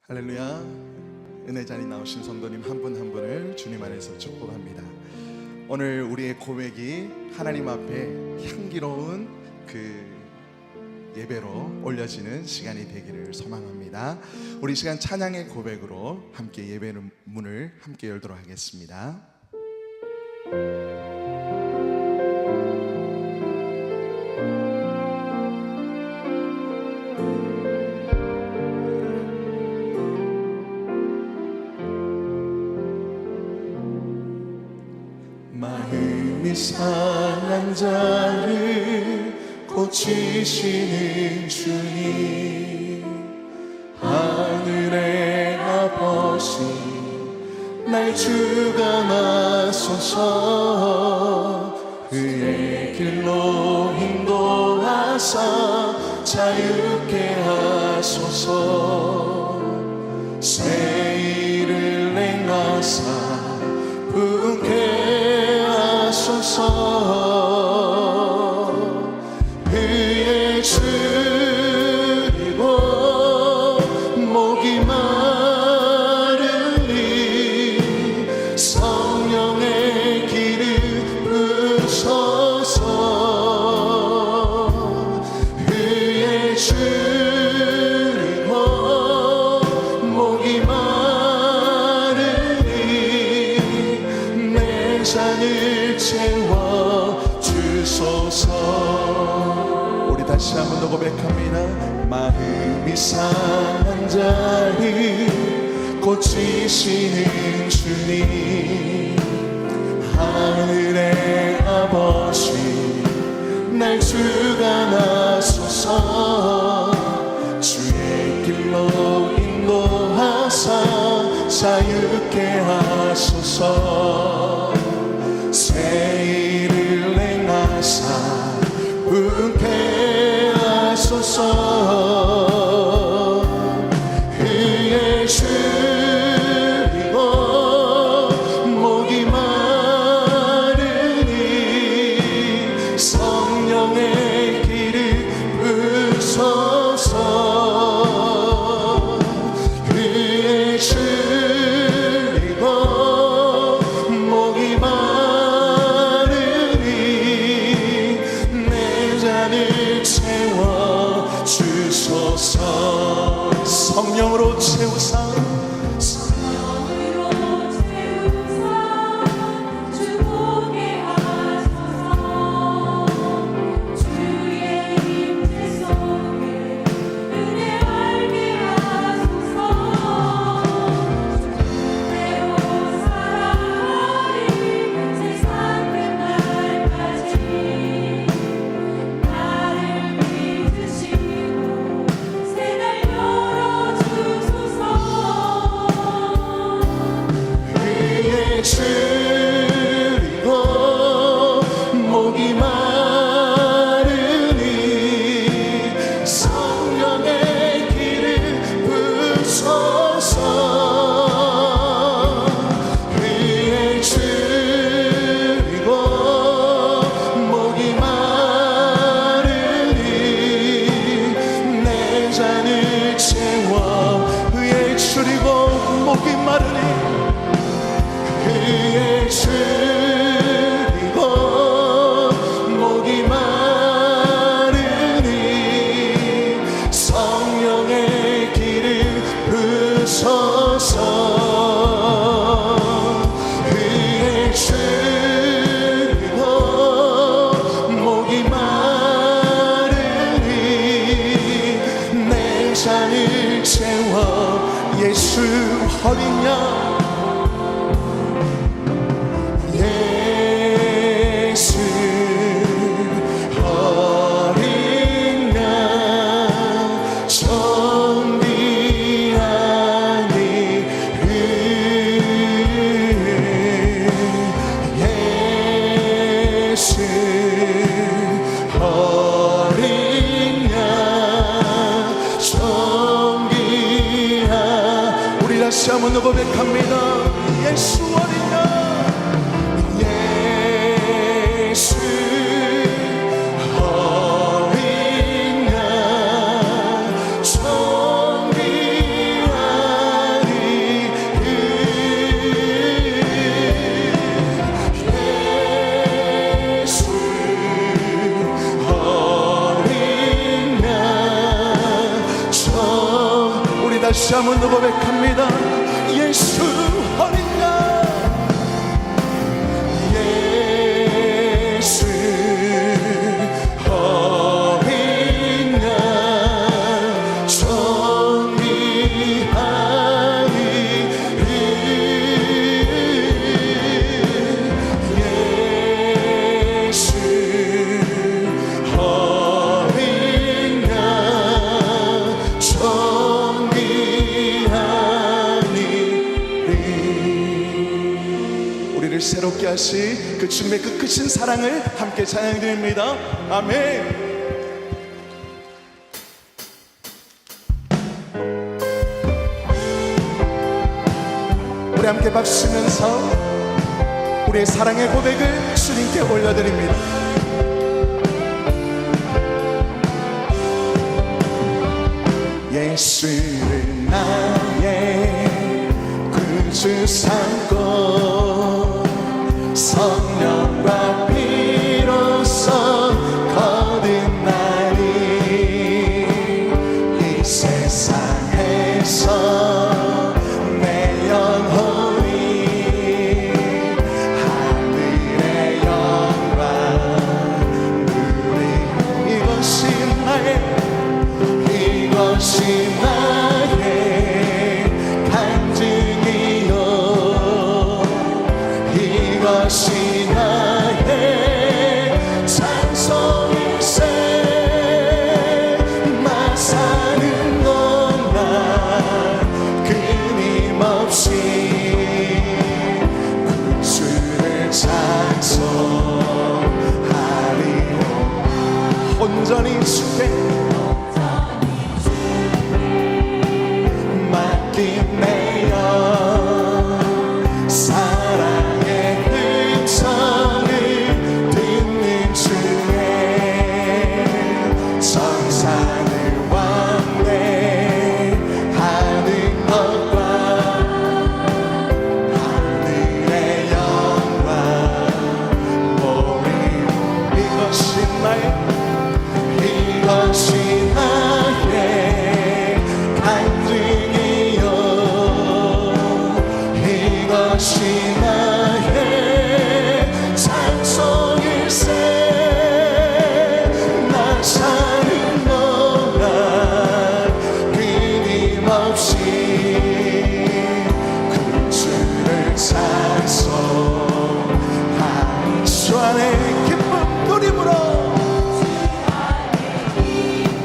할렐루야. 은혜 자리 나오신 성도님 한 분 한 분을 주님 안에서 축복합니다. 오늘 우리의 고백이 하나님 앞에 향기로운 그 예배로 올려지는 시간이 되기를 소망합니다. 우리 시간 찬양의 고백으로 함께 예배의 문을 함께 열도록 하겠습니다. 마음이 상한 자를 고치시는 주님, 하늘의 아버지 날 주관하소서. 그의 길로 인도하사 자유케 하소서. 새 일을 행하사 부흥케 하소서. 그의 줄이고 목이 마르니 성령의 길을 부소서. 그의 줄이고 목이 마르니 내 잔을 채워 주소서. 우리 다시 한 번 더 고백합니다. 마음이 상한 자를 고치시는 주님, 하늘의 아버지 날 주관하소서. 주의 길로 인도하사 자유케 하소서. 새 일을 행하사 부흥케 하소서. 그의 줄이고 목이 마르니 성령의 길을 부소서. 그의 줄이고 목이 마르니 내 잔을 채워 주소서. 성령으로 채우사 주보게 하소서. 주의 임재 속에 은혜 알게 하소서. 주대로 살아가리 세상 끝날까지 나를 믿으시고 새날 열어주소서. 그의 줄이고 목이 마르니 성령의 길을 부소서. 그의 줄이고 목이 마르니 내 잔을 채워. 그의 줄이고 목이 마르니 그의 줄이고 목이 마르니 성령의 길을 부소서. 그의 줄이고 목이 마르니 내 잔을 채워. 예수 어린 양, 예수 어린 양 존귀하니 예수 어린 양 존귀하. 우리 다시 한번 고백합니다. 예수 어린 양, 예수 어린 양 존귀하니 다시 한번 더 고백합니다. 예수 어린 양, 예수 어린 양 존귀하니 예수 어린 양 존귀하니 우리를 새롭게 하시 그 주님의 그 크신 사랑을 함께 찬양드립니다. 아멘. 우리 함께 박수치면서 우리의 사랑의 고백을 주님께 올려드립니다. 예수를 나의 구주 삼고 성령과 피로써 거듭나니 이 세상에서 내 영혼이 하늘의 영광 누리 이것이 나의 간증이요 이것이 나의 찬송일세 나 사는 동안 끊임없이 구주를 찬송하리요 온전히 주께 맡기네요 사랑의 음성을 듣는 중에 정상을 완배하는 것과 하늘의 영광 모임 이것이 나의 간증이요 이것이 나의 찬송일세 나 사는 동안 끊임없이 구주를 찬송하니 주 안에 기쁨 누림으로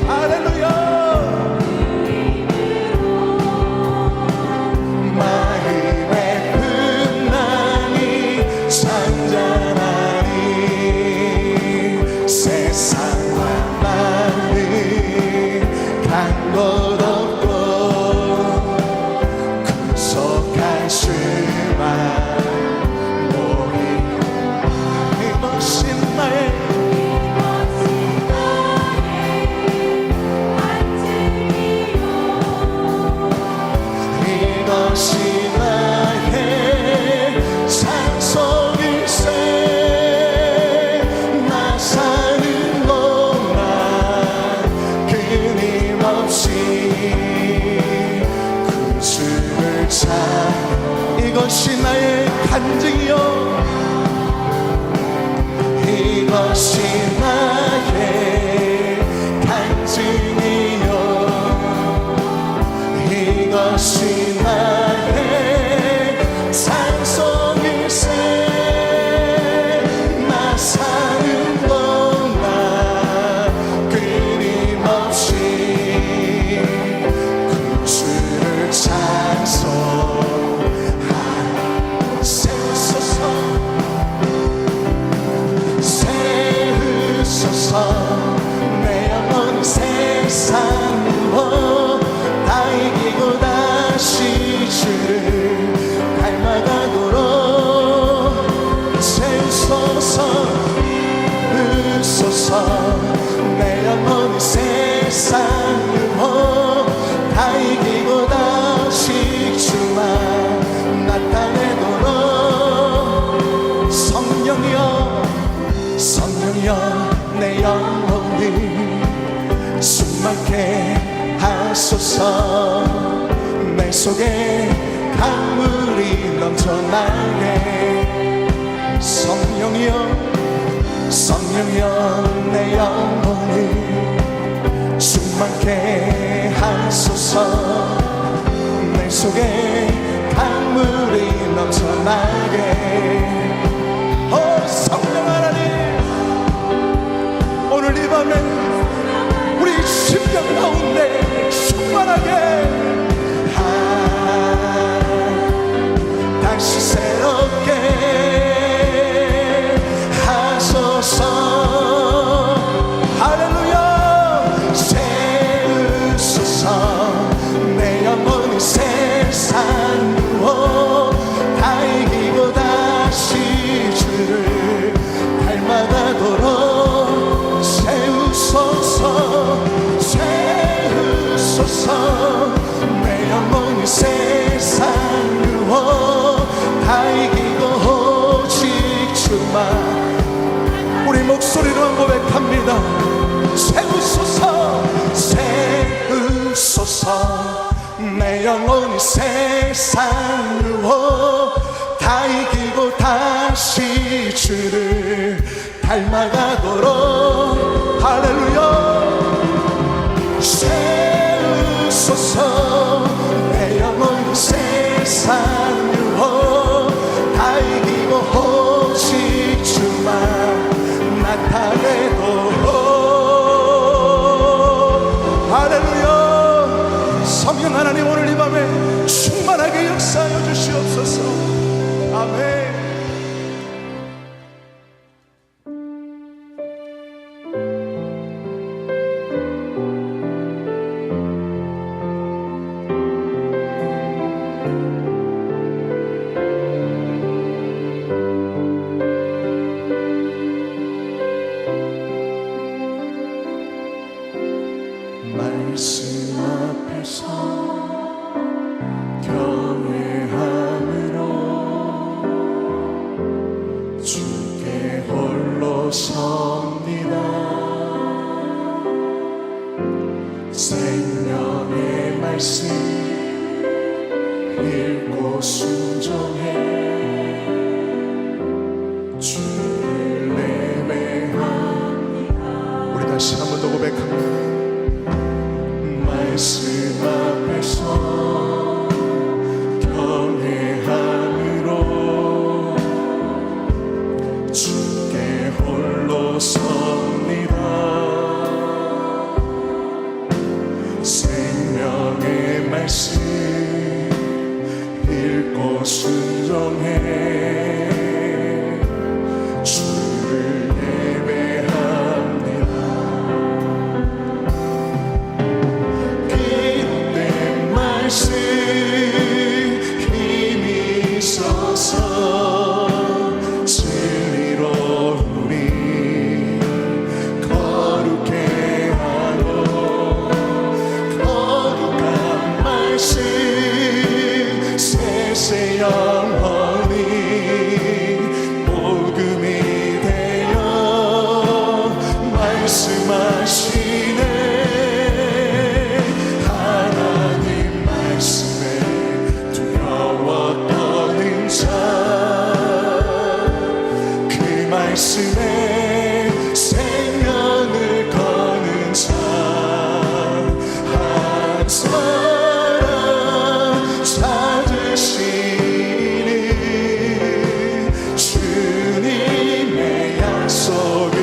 할렐루야 마음의 풍랑이 잔잔하니 세상과 나는 간 곳 없고 구속한 수만 모인 이것이 나의 이것이 나의 찬송일세 나 사는 동안 끊임없이 구주를 찬 이것이 나의 간증이요 이것이 나의 간증이요 이것이 나의 찬송일세 나 사는 동안 끊임없이 구주를 찬송하니 세우소서 세우소서 내 영혼이 세상으로 다 이기고 다시 주를 닮아가도록 세우소서 으소서 내 영혼이 세상으로 다 이기고 다시 주만 나타내도록 성령이여 성령이여 내 영혼이 숨막게 하소서 내 속에 강물이 넘쳐나게 성령이여 성령이여 내 영혼을 충만케 하소서 내 속에 강물이 넘쳐나게 성령 하나님 오늘 이 밤에 우리 심령 가운데 충만하게 다시 새롭게 하소서 할렐루야 세우소서 내 영혼이 세상 누워 다 이기고 다시 주를 닮아가도록 세우소서 세우소서 내 영혼이 세상 누워 다 이기고 오직 주만 우리 목소리로 고백합니다 세우소서 세우소서 내 영혼이 세상 누워 다 이기고 다시 주를 닮아가도록 할렐루야 세우소서 내 영혼이 세상 누워 다 이기고 오직 주만 나타내도록 할렐루야 성령 하나님 오늘 이 밤에 충만하게 역사하여 주시옵소서 아멘. 말씀 앞에서 경외함으로 주께 홀로 섭니다 생명의 말씀 읽고 순종해 주를 예배합니다 우리 다시 한 번 더 고백합니다 말씀 앞에서 경외함으로 주께 홀로 섭니다 생명의 말씀 읽고 순종해 주를 예배합니다 말씀 힘이 있어서 진리로 우리 거룩해 하고 거룩한 말씀 세세 영원히 복음이 되어 말씀하시네 말씀에 생명을 거는 자 한 사람 찾으시니 주님의 약속을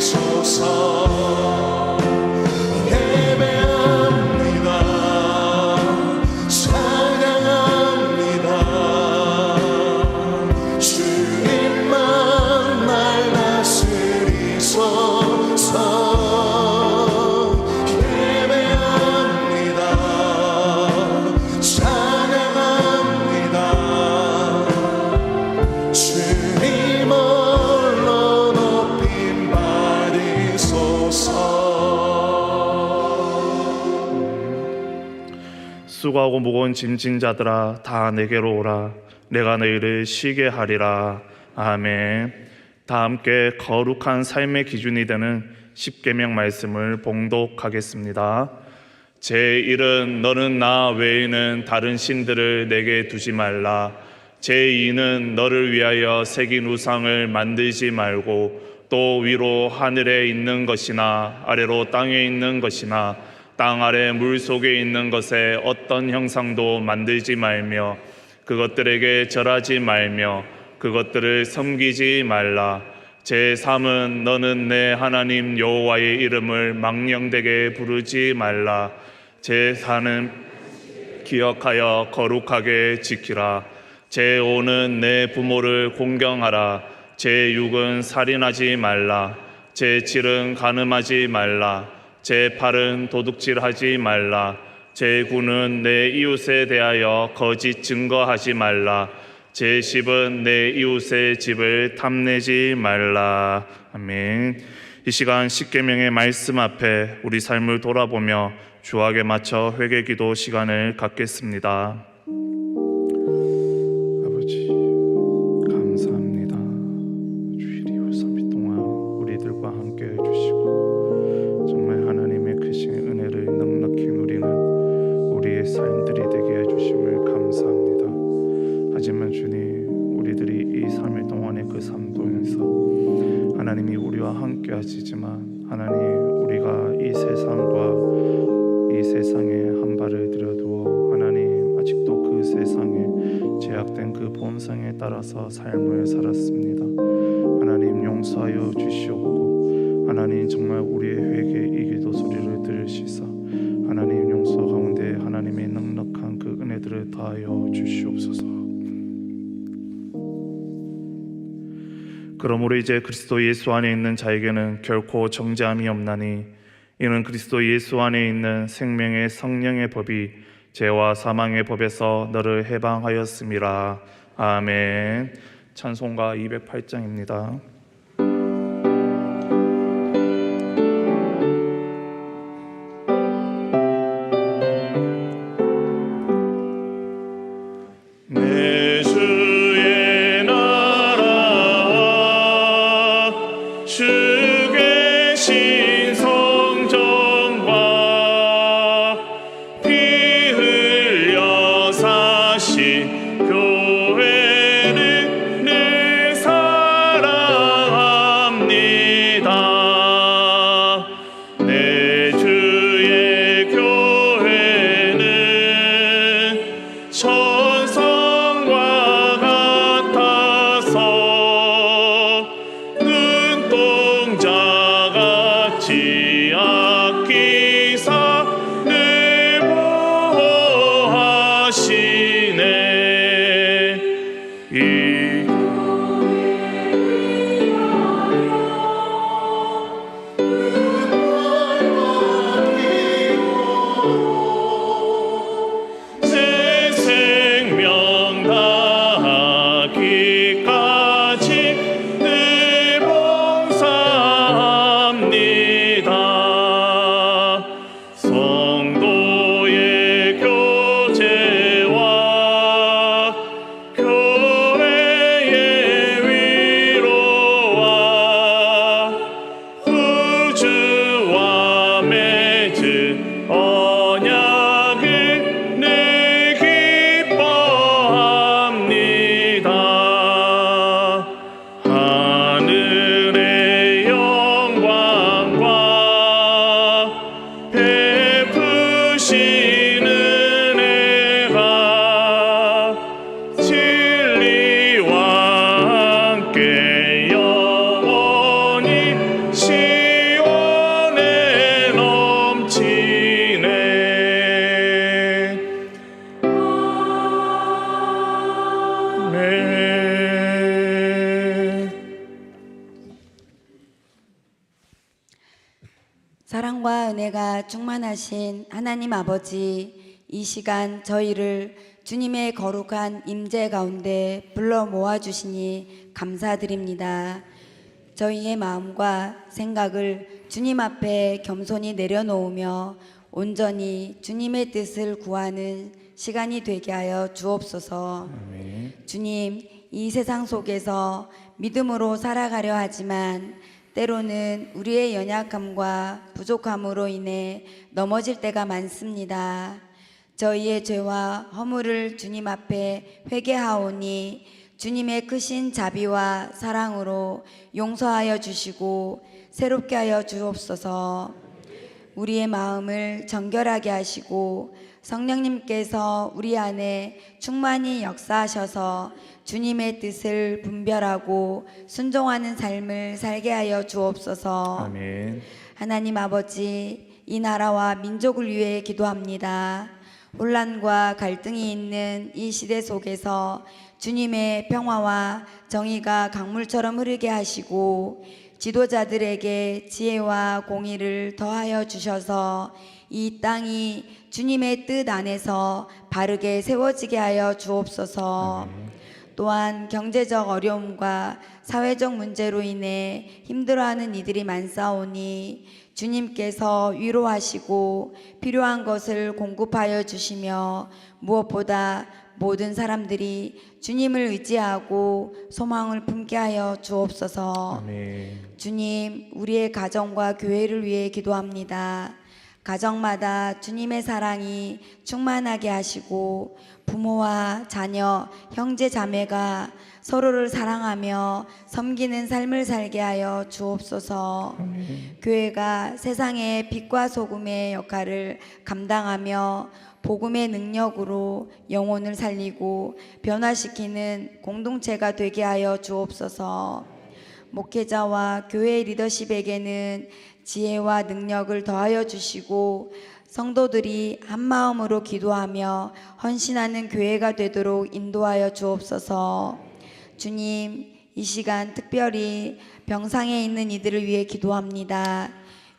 받으소서. 예배합니다. 찬양합니다. 주님만 날 다스리소서. 예배합니다. 찬양합니다. 주님 홀로 높임 받으소서. 수고하고 무거운 짐진 자들아 다 내게로 오라. 내가 너희를 쉬게 하리라. 아멘. 다 함께 거룩한 삶의 기준이 되는 십계명 말씀을 봉독하겠습니다. 제1은 너는 나 외에는 다른 신들을 내게 두지 말라. 제2는 너를 위하여 새긴 우상을 만들지 말고 또 위로 하늘에 있는 것이나 아래로 땅에 있는 것이나 땅 아래 물 속에 있는 것에 어떤 형상도 만들지 말며 그것들에게 절하지 말며 그것들을 섬기지 말라. 제3은 너는 내 하나님 여호와의 이름을 망령되게 부르지 말라. 제4는 기억하여 거룩하게 지키라. 제5는 내 부모를 공경하라. 제6은 살인하지 말라. 제7은 간음하지 말라. 제8은 도둑질하지 말라. 제9는 내 이웃에 대하여 거짓 증거하지 말라. 제10은 내 이웃의 집을 탐내지 말라. 아멘. 이 시간 십계명의 말씀 앞에 우리 삶을 돌아보며 주악에 맞춰 회개기도 시간을 갖겠습니다. 아버지 감사합니다. 주일이 후 3일 동안 우리들과 함께 해주시고 정말 하나님의 크신 은혜를 넉넉히 누리는 우리의 삶들이 되게 해주심을 감사합니다. 하지만 주님, 우리들이 이 3일 동안의 그 삶 속에서 하나님이 우리와 함께 하시지만 하나님, 우리가 이 세상에 한 발을 들여두어 하나님 아직도 그 세상에 제약된 그 본성에 따라서 삶을 살았습니다. 하나님 용서하여 주시옵고 하나님 정말 우리의 회개 이 기도 소리를 들으시사 하나님 용서 가운데 하나님의 넉넉한 그 은혜들을 다하여 주시옵소서. 그러므로 이제 그리스도 예수 안에 있는 자에게는 결코 정죄함이 없나니 이는 그리스도 예수 안에 있는 생명의 성령의 법이 죄와 사망의 법에서 너를 해방하였음이라. 아멘. 찬송가 208장입니다. 내 주의 나라와 주 계신 성전과 피 흘려 사신 교회는 늘 사랑합니다. 내 주의 교회는 천성과 같아서 눈동자같이 아끼사 늘 보호하시네. 이 내 생명 다하기까지 늘 봉사합니다. 성도의 교제와 교회의 위로와 구주 사랑과 은혜가 충만하신 하나님 아버지, 이 시간 저희를 주님의 거룩한 임재 가운데 불러 모아 주시니 감사드립니다. 저희의 마음과 생각을 주님 앞에 겸손히 내려놓으며 온전히 주님의 뜻을 구하는 시간이 되게 하여 주옵소서. 아멘. 주님, 이 세상 속에서 믿음으로 살아가려 하지만 때로는 우리의 연약함과 부족함으로 인해 넘어질 때가 많습니다. 저희의 죄와 허물을 주님 앞에 회개하오니 주님의 크신 자비와 사랑으로 용서하여 주시고 새롭게 하여 주옵소서. 우리의 마음을 정결하게 하시고 성령님께서 우리 안에 충만히 역사하셔서 주님의 뜻을 분별하고 순종하는 삶을 살게 하여 주옵소서. 아멘. 하나님 아버지, 이 나라와 민족을 위해 기도합니다. 혼란과 갈등이 있는 이 시대 속에서 주님의 평화와 정의가 강물처럼 흐르게 하시고 지도자들에게 지혜와 공의를 더하여 주셔서 이 땅이 주님의 뜻 안에서 바르게 세워지게 하여 주옵소서. 또한 경제적 어려움과 사회적 문제로 인해 힘들어하는 이들이 많사오니 주님께서 위로하시고 필요한 것을 공급하여 주시며 무엇보다 모든 사람들이 주님을 의지하고 소망을 품게 하여 주옵소서. 아멘. 주님, 우리의 가정과 교회를 위해 기도합니다. 가정마다 주님의 사랑이 충만하게 하시고 부모와 자녀, 형제, 자매가 서로를 사랑하며 섬기는 삶을 살게 하여 주옵소서. 교회가 세상의 빛과 소금의 역할을 감당하며 복음의 능력으로 영혼을 살리고 변화시키는 공동체가 되게 하여 주옵소서. 목회자와 교회 리더십에게는 지혜와 능력을 더하여 주시고 성도들이 한 마음으로 기도하며 헌신하는 교회가 되도록 인도하여 주옵소서. 주님, 이 시간 특별히 병상에 있는 이들을 위해 기도합니다.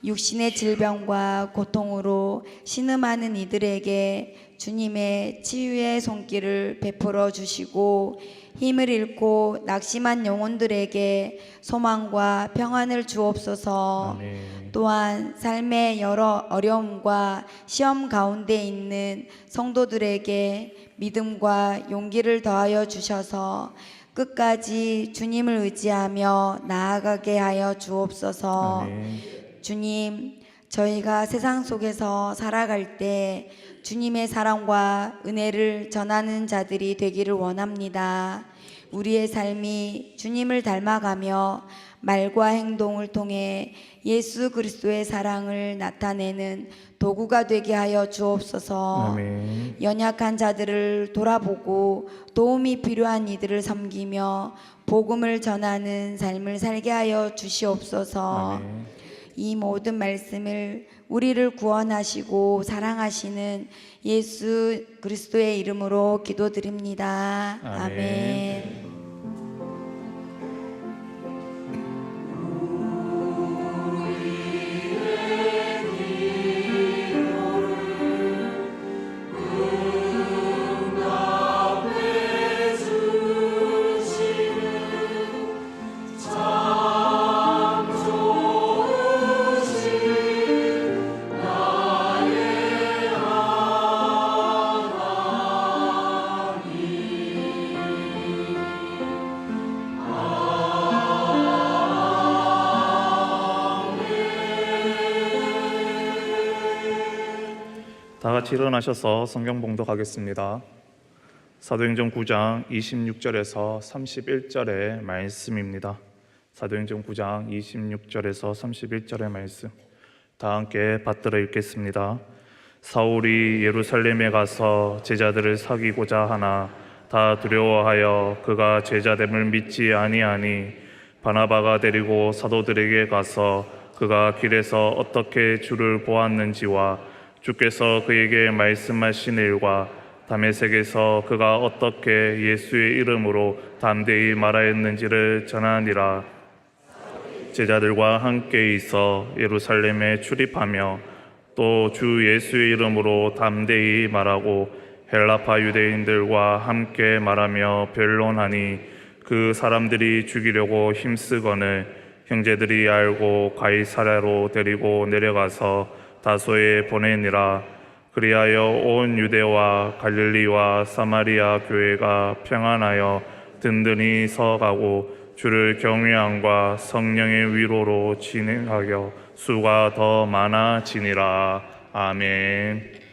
육신의 질병과 고통으로 신음하는 이들에게 주님의 치유의 손길을 베풀어 주시고 힘을 잃고 낙심한 영혼들에게 소망과 평안을 주옵소서. 아멘. 또한 삶의 여러 어려움과 시험 가운데 있는 성도들에게 믿음과 용기를 더하여 주셔서 끝까지 주님을 의지하며 나아가게 하여 주옵소서. 아멘. 주님, 저희가 세상 속에서 살아갈 때 주님의 사랑과 은혜를 전하는 자들이 되기를 원합니다. 우리의 삶이 주님을 닮아가며 말과 행동을 통해 예수 그리스도의 사랑을 나타내는 도구가 되게 하여 주옵소서. 아멘. 연약한 자들을 돌아보고 도움이 필요한 이들을 섬기며 복음을 전하는 삶을 살게 하여 주시옵소서. 아멘. 이 모든 말씀을 우리를 구원하시고 사랑하시는 예수 그리스도의 이름으로 기도드립니다. 아멘. 아멘. 다 같이 일어나셔서 성경 봉독하겠습니다. 사도행전 9장 26절에서 31절의 말씀입니다. 사도행전 9장 26절에서 31절의 말씀 다 함께 받들어 읽겠습니다. 사울이 예루살렘에 가서 제자들을 사귀고자 하나 다 두려워하여 그가 제자됨을 믿지 아니하니 바나바가 데리고 사도들에게 가서 그가 길에서 어떻게 주를 보았는지와 주께서 그에게 말씀하신 일과 다메섹에서 그가 어떻게 예수의 이름으로 담대히 말하였는지를 전하니라. 제자들과 함께 있어 예루살렘에 출입하며 또 주 예수의 이름으로 담대히 말하고 헬라파 유대인들과 함께 말하며 변론하니 그 사람들이 죽이려고 힘쓰거늘 형제들이 알고 가이사랴로 데리고 내려가서 다소에 보내니라. 그리하여 온 유대와 갈릴리와 사마리아 교회가 평안하여 든든히 서가고 주를 경외함과 성령의 위로로 진행하여 수가 더 많아지니라. 아멘.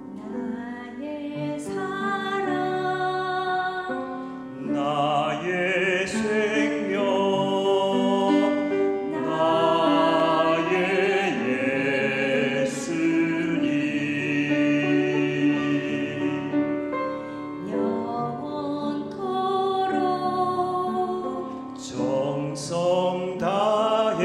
나의 사랑 나의 생명 나의 예수님 영원토록 정성 다해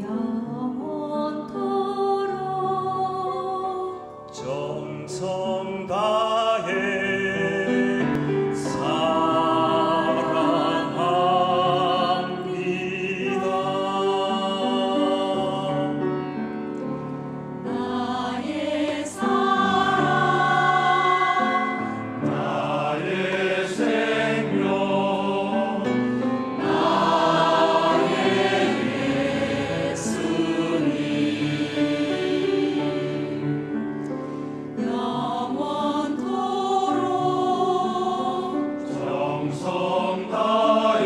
영원토록 정성 다해 사랑합니다. 나의 사랑 나의 생명 영원토록 정성 다해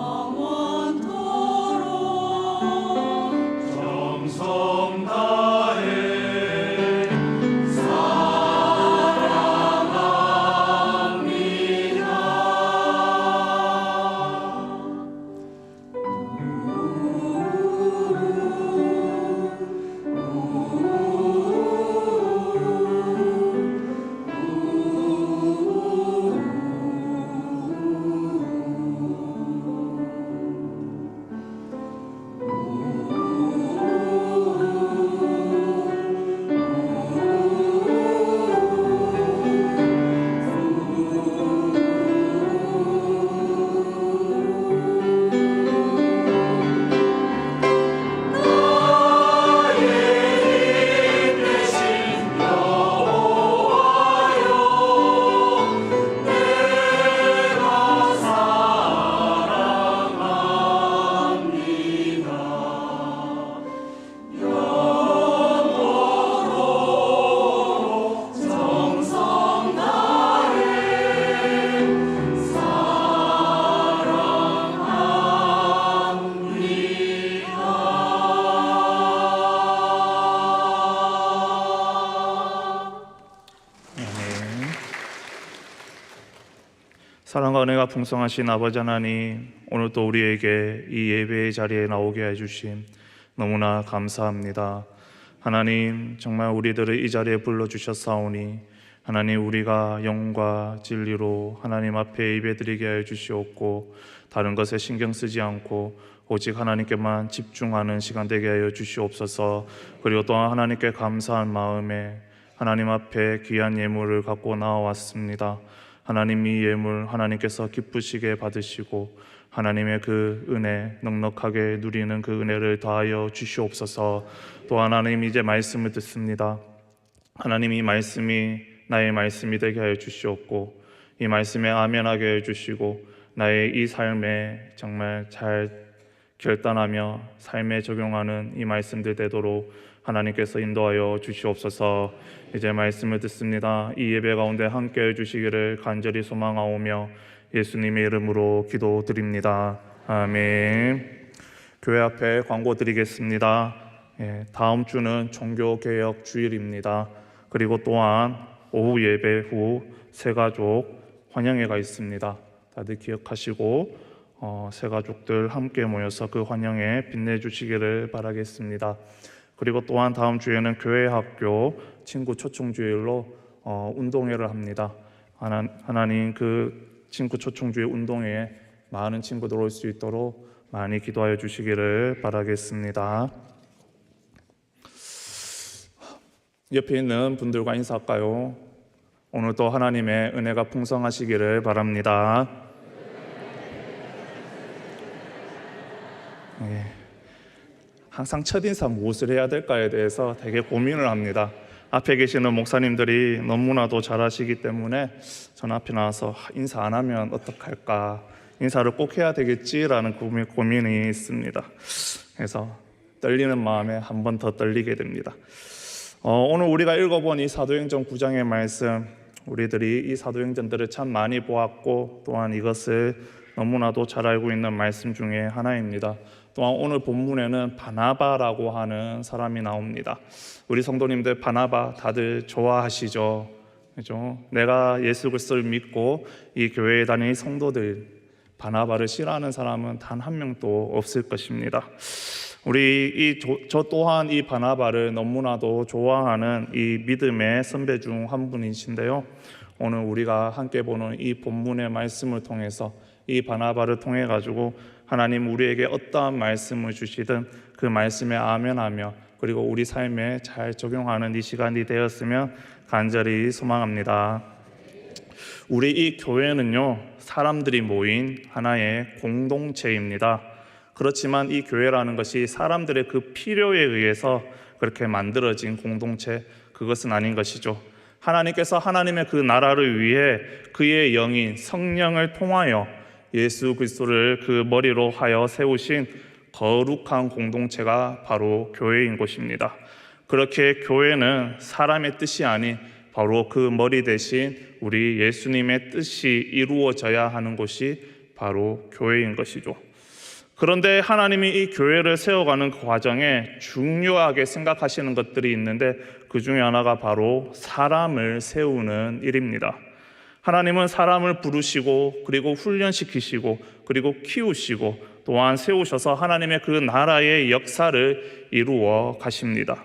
영원토록 정성 다해 사랑과 은혜가 풍성하신 아버지 하나님, 오늘도 우리에게 이 예배의 자리에 나오게 해주심 너무나 감사합니다. 하나님, 정말 우리들을 이 자리에 불러주셨사오니 하나님, 우리가 영과 진리로 하나님 앞에 예배드리게 하여 주시옵고 다른 것에 신경 쓰지 않고 오직 하나님께만 집중하는 시간 되게 하여 주시옵소서. 그리고 또한 하나님께 감사한 마음에 하나님 앞에 귀한 예물을 갖고 나와왔습니다. 하나님이 예물 하나님께서 기쁘시게 받으시고 하나님의 그 은혜 넉넉하게 누리는 그 은혜를 더하여 주시옵소서. 또 하나님 이제 말씀을 듣습니다. 하나님 이 말씀이 나의 말씀이 되게 하여 주시옵고 이 말씀에 아멘하게 해주시고 나의 이 삶에 정말 잘 결단하며 삶에 적용하는 이 말씀들 되도록 하나님께서 인도하여 주시옵소서. 이제 말씀을 듣습니다. 이 예배 가운데 함께 해주시기를 간절히 소망하오며 예수님의 이름으로 기도드립니다. 아멘. 교회 앞에 광고 드리겠습니다. 다음 주는 종교개혁 주일입니다. 그리고 또한 오후 예배 후 새가족 환영회가 있습니다. 다들 기억하시고 새가족들 함께 모여서 그 환영회 빛내주시기를 바라겠습니다. 그리고 또한 다음 주에는 교회 학교 친구 초청주일로 운동회를 합니다. 하나님 그 친구 초청주일 운동회에 많은 친구들 올 수 있도록 많이 기도하여 주시기를 바라겠습니다. 옆에 있는 분들과 인사할까요? 오늘도 하나님의 은혜가 풍성하시기를 바랍니다. 항상 첫인사 무엇을 해야 될까에 대해서 되게 고민을 합니다. 앞에 계시는 목사님들이 너무나도 잘하시기 때문에 전 앞에 나와서 인사 안 하면 어떡할까, 인사를 꼭 해야 되겠지라는 고민이 있습니다. 그래서 떨리는 마음에 한 번 더 떨리게 됩니다. 오늘 우리가 읽어본 이 사도행전 9장의 말씀, 우리들이 이 사도행전들을 참 많이 보았고 또한 이것을 너무나도 잘 알고 있는 말씀 중에 하나입니다. 또한 오늘 본문에는 바나바라고 하는 사람이 나옵니다. 우리 성도님들 바나바 다들 좋아하시죠? 그죠? 내가 예수 그리스도를 믿고 이 교회에 다니는 성도들 바나바를 싫어하는 사람은 단 한 명도 없을 것입니다. 저 또한 이 바나바를 너무나도 좋아하는 이 믿음의 선배 중 한 분이신데요. 오늘 우리가 함께 보는 이 본문의 말씀을 통해서 이 바나바를 통해 가지고 하나님 우리에게 어떠한 말씀을 주시든 그 말씀에 아멘하며 그리고 우리 삶에 잘 적용하는 이 시간이 되었으면 간절히 소망합니다. 우리 이 교회는요, 사람들이 모인 하나의 공동체입니다. 그렇지만 이 교회라는 것이 사람들의 그 필요에 의해서 그렇게 만들어진 공동체, 그것은 아닌 것이죠. 하나님께서 하나님의 그 나라를 위해 그의 영인 성령을 통하여 예수 그리스도를 그 머리로 하여 세우신 거룩한 공동체가 바로 교회인 것입니다. 그렇게 교회는 사람의 뜻이 아닌 바로 그 머리 대신 우리 예수님의 뜻이 이루어져야 하는 곳이 바로 교회인 것이죠. 그런데 하나님이 이 교회를 세워가는 그 과정에 중요하게 생각하시는 것들이 있는데 그 중에 하나가 바로 사람을 세우는 일입니다. 하나님은 사람을 부르시고 그리고 훈련시키시고 그리고 키우시고 또한 세우셔서 하나님의 그 나라의 역사를 이루어 가십니다.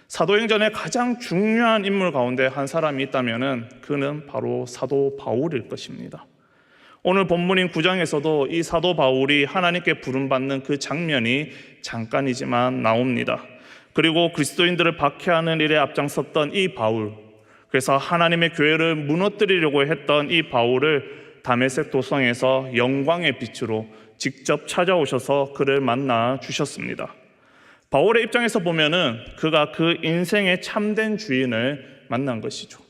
사도행전의 가장 중요한 인물 가운데 한 사람이 있다면 그는 바로 사도 바울일 것입니다. 오늘 본문인 9장에서도 이 사도 바울이 하나님께 부름받는 그 장면이 잠깐이지만 나옵니다. 그리고 그리스도인들을 박해하는 일에 앞장섰던 이 바울, 그래서 하나님의 교회를 무너뜨리려고 했던 이 바울을 다메섹 도성에서 영광의 빛으로 직접 찾아오셔서 그를 만나 주셨습니다. 바울의 입장에서 보면은 그가 그 인생의 참된 주인을 만난 것이죠.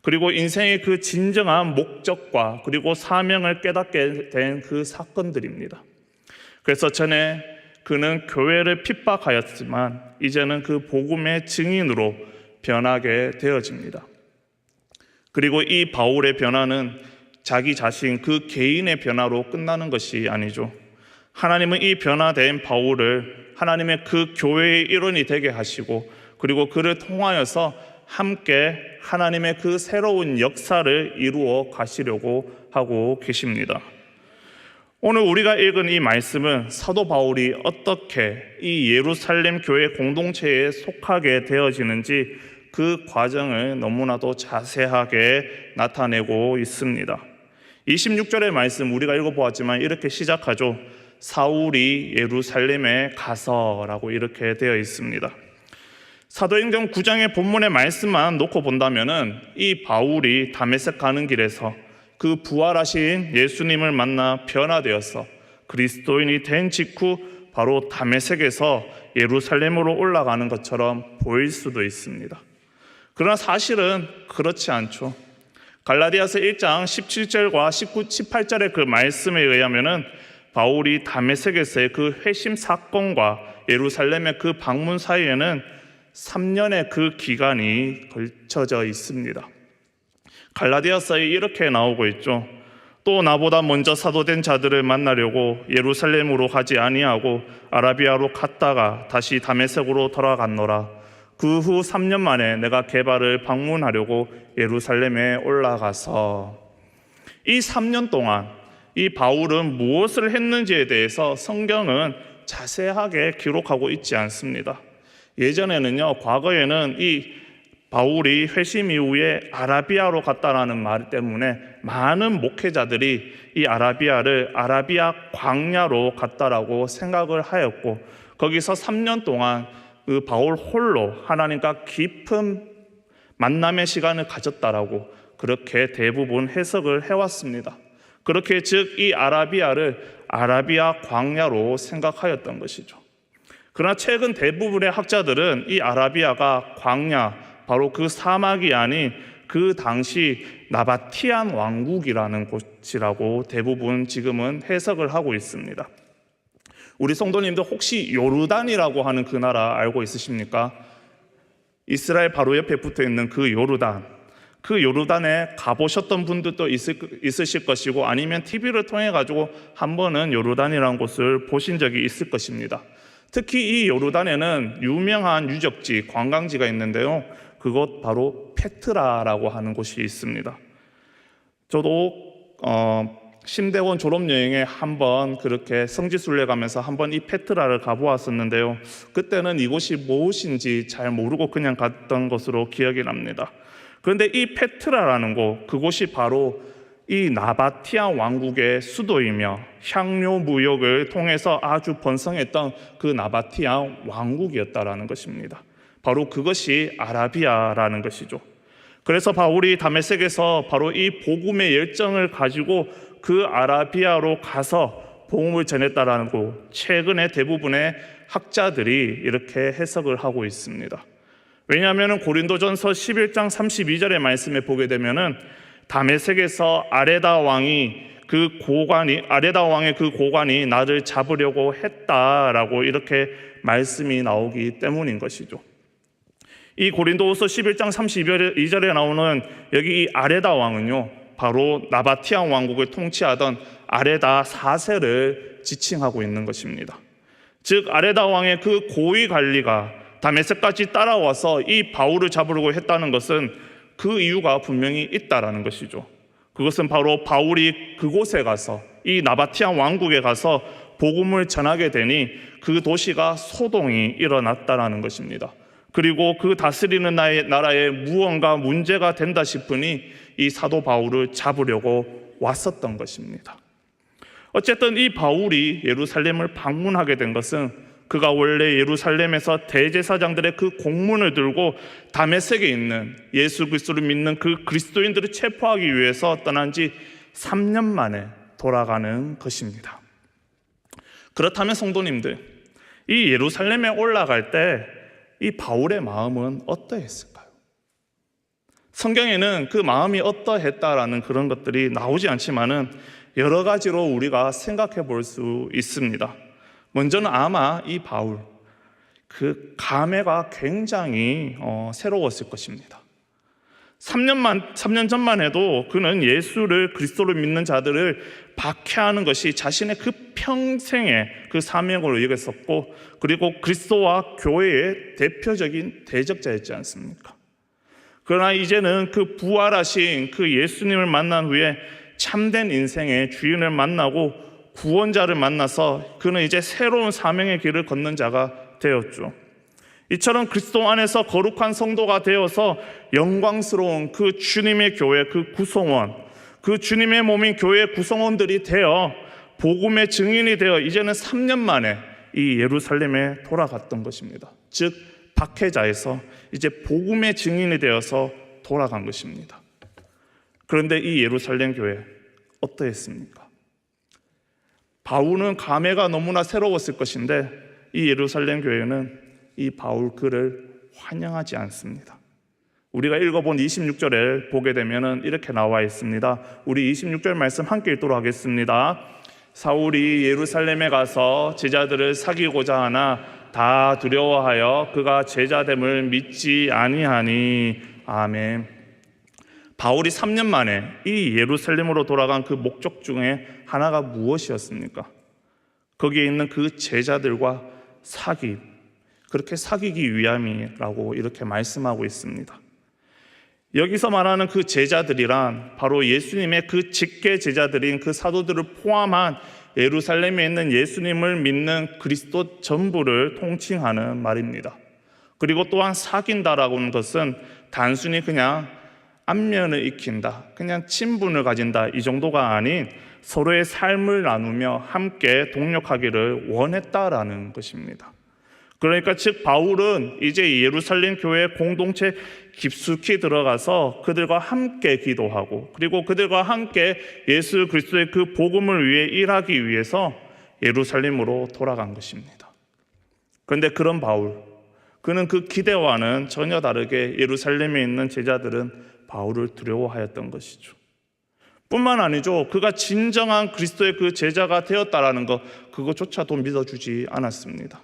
그리고 인생의 그 진정한 목적과 그리고 사명을 깨닫게 된 그 사건들입니다. 그래서 전에 그는 교회를 핍박하였지만 이제는 그 복음의 증인으로 변하게 되어집니다. 그리고 이 바울의 변화는 자기 자신 그 개인의 변화로 끝나는 것이 아니죠. 하나님은 이 변화된 바울을 하나님의 그 교회의 일원이 되게 하시고 그리고 그를 통하여서 함께 하나님의 그 새로운 역사를 이루어 가시려고 하고 계십니다. 오늘 우리가 읽은 이 말씀은 사도 바울이 어떻게 이 예루살렘 교회 공동체에 속하게 되어지는지 그 과정을 너무나도 자세하게 나타내고 있습니다. 26절의 말씀 우리가 읽어보았지만 이렇게 시작하죠. 사울이 예루살렘에 가서라고 이렇게 되어 있습니다. 사도행전 9장의 본문의 말씀만 놓고 본다면은 이 바울이 다메섹 가는 길에서 그 부활하신 예수님을 만나 변화되어서 그리스도인이 된 직후 바로 다메섹에서 예루살렘으로 올라가는 것처럼 보일 수도 있습니다. 그러나 사실은 그렇지 않죠. 갈라디아서 1장 17절과 18절의 그 말씀에 의하면은 바울이 다메섹에서의 그 회심 사건과 예루살렘의 그 방문 사이에는 3년의 그 기간이 걸쳐져 있습니다. 갈라디아서에 이렇게 나오고 있죠. 또 나보다 먼저 사도된 자들을 만나려고 예루살렘으로 가지 아니하고 아라비아로 갔다가 다시 다메섹으로 돌아갔노라. 그 후 3년 만에 내가 게바를 방문하려고 예루살렘에 올라가서, 이 3년 동안 이 바울은 무엇을 했는지에 대해서 성경은 자세하게 기록하고 있지 않습니다. 예전에는요, 과거에는 이 바울이 회심 이후에 아라비아로 갔다라는 말 때문에 많은 목회자들이 이 아라비아를 아라비아 광야로 갔다라고 생각을 하였고, 거기서 3년 동안 그 바울 홀로 하나님과 깊은 만남의 시간을 가졌다라고 그렇게 대부분 해석을 해왔습니다. 그렇게 즉 이 아라비아를 아라비아 광야로 생각하였던 것이죠. 그러나 최근 대부분의 학자들은 이 아라비아가 광야, 바로 그 사막이 아닌 그 당시 나바티안 왕국이라는 곳이라고 대부분 지금은 해석을 하고 있습니다. 우리 성도님들 혹시 요르단이라고 하는 그 나라 알고 있으십니까? 이스라엘 바로 옆에 붙어 있는 그 요르단, 그 요르단에 가보셨던 분들도 있으실 것이고, 아니면 TV를 통해 가지고 한 번은 요르단이라는 곳을 보신 적이 있을 것입니다. 특히 이 요르단에는 유명한 유적지, 관광지가 있는데요, 그곳 바로 페트라라고 하는 곳이 있습니다. 저도 신대원 졸업여행에 한번 그렇게 성지순례 가면서 한번 이 페트라를 가보았었는데요, 그때는 이곳이 무엇인지 잘 모르고 그냥 갔던 것으로 기억이 납니다. 그런데 이 페트라라는 곳, 그곳이 바로 이 나바티안 왕국의 수도이며 향료 무역을 통해서 아주 번성했던 그 나바티안 왕국이었다라는 것입니다. 바로 그것이 아라비아라는 것이죠. 그래서 바울이 다메섹에서 바로 이 복음의 열정을 가지고 그 아라비아로 가서 복음을 전했다라는 거, 최근에 대부분의 학자들이 이렇게 해석을 하고 있습니다. 왜냐하면 고린도전서 11장 32절의 말씀에 보게 되면은 다메섹에서 아레다 왕의 그 고관이 나를 잡으려고 했다라고 이렇게 말씀이 나오기 때문인 것이죠. 이 고린도후서 11장 32절에 나오는 여기 이 아레다 왕은요, 바로 나바티안 왕국을 통치하던 아레다 4세를 지칭하고 있는 것입니다. 즉 아레다 왕의 그 고위 관리가 다메섹까지 따라와서 이 바울을 잡으려고 했다는 것은 그 이유가 분명히 있다라는 것이죠. 그것은 바로 바울이 그곳에 가서 이 나바티안 왕국에 가서 복음을 전하게 되니 그 도시가 소동이 일어났다라는 것입니다. 그리고 그 다스리는 나라에 무언가 문제가 된다 싶으니 이 사도 바울을 잡으려고 왔었던 것입니다. 어쨌든 이 바울이 예루살렘을 방문하게 된 것은 그가 원래 예루살렘에서 대제사장들의 그 공문을 들고 다메섹에 있는 예수 그리스도를 믿는 그 그리스도인들을 체포하기 위해서 떠난 지 3년 만에 돌아가는 것입니다. 그렇다면 성도님들, 이 예루살렘에 올라갈 때 이 바울의 마음은 어떠했을까요? 성경에는 그 마음이 어떠했다라는 그런 것들이 나오지 않지만은 여러 가지로 우리가 생각해 볼 수 있습니다. 먼저는 아마 이 바울, 그 감회가 굉장히 새로웠을 것입니다. 3년 전만 해도 그는 예수를 그리스도를 믿는 자들을 박해하는 것이 자신의 그 평생의 그 사명으로 여겼었고, 그리고 그리스도와 교회의 대표적인 대적자였지 않습니까? 그러나 이제는 그 부활하신 그 예수님을 만난 후에 참된 인생의 주인을 만나고 구원자를 만나서 그는 이제 새로운 사명의 길을 걷는 자가 되었죠. 이처럼 그리스도 안에서 거룩한 성도가 되어서 영광스러운 그 주님의 교회, 그 구성원, 그 주님의 몸인 교회 구성원들이 되어 복음의 증인이 되어 이제는 3년 만에 이 예루살렘에 돌아갔던 것입니다. 즉 박해자에서 이제 복음의 증인이 되어서 돌아간 것입니다. 그런데 이 예루살렘 교회 어떠했습니까? 바울은 감회가 너무나 새로웠을 것인데 이 예루살렘 교회는 이 바울 그를 환영하지 않습니다. 우리가 읽어본 26절을 보게 되면 이렇게 나와 있습니다. 우리 26절 말씀 함께 읽도록 하겠습니다. 사울이 예루살렘에 가서 제자들을 사귀고자 하나 다 두려워하여 그가 제자됨을 믿지 아니하니. 아멘. 바울이 3년 만에 이 예루살렘으로 돌아간 그 목적 중에 하나가 무엇이었습니까? 거기에 있는 그 제자들과 그렇게 사귀기 위함이라고 이렇게 말씀하고 있습니다. 여기서 말하는 그 제자들이란 바로 예수님의 그 직계 제자들인 그 사도들을 포함한 예루살렘에 있는 예수님을 믿는 그리스도 전부를 통칭하는 말입니다. 그리고 또한 사귄다라고 하는 것은 단순히 그냥 안면을 익힌다, 그냥 친분을 가진다 이 정도가 아닌 서로의 삶을 나누며 함께 동력하기를 원했다라는 것입니다. 그러니까 즉 바울은 이제 예루살렘 교회 공동체 깊숙이 들어가서 그들과 함께 기도하고 그리고 그들과 함께 예수 그리스도의 그 복음을 위해 일하기 위해서 예루살렘으로 돌아간 것입니다. 그런데 그런 바울, 그는 그 기대와는 전혀 다르게 예루살렘에 있는 제자들은 바울을 두려워하였던 것이죠. 뿐만 아니죠, 그가 진정한 그리스도의 그 제자가 되었다라는 것, 그것조차도 믿어주지 않았습니다.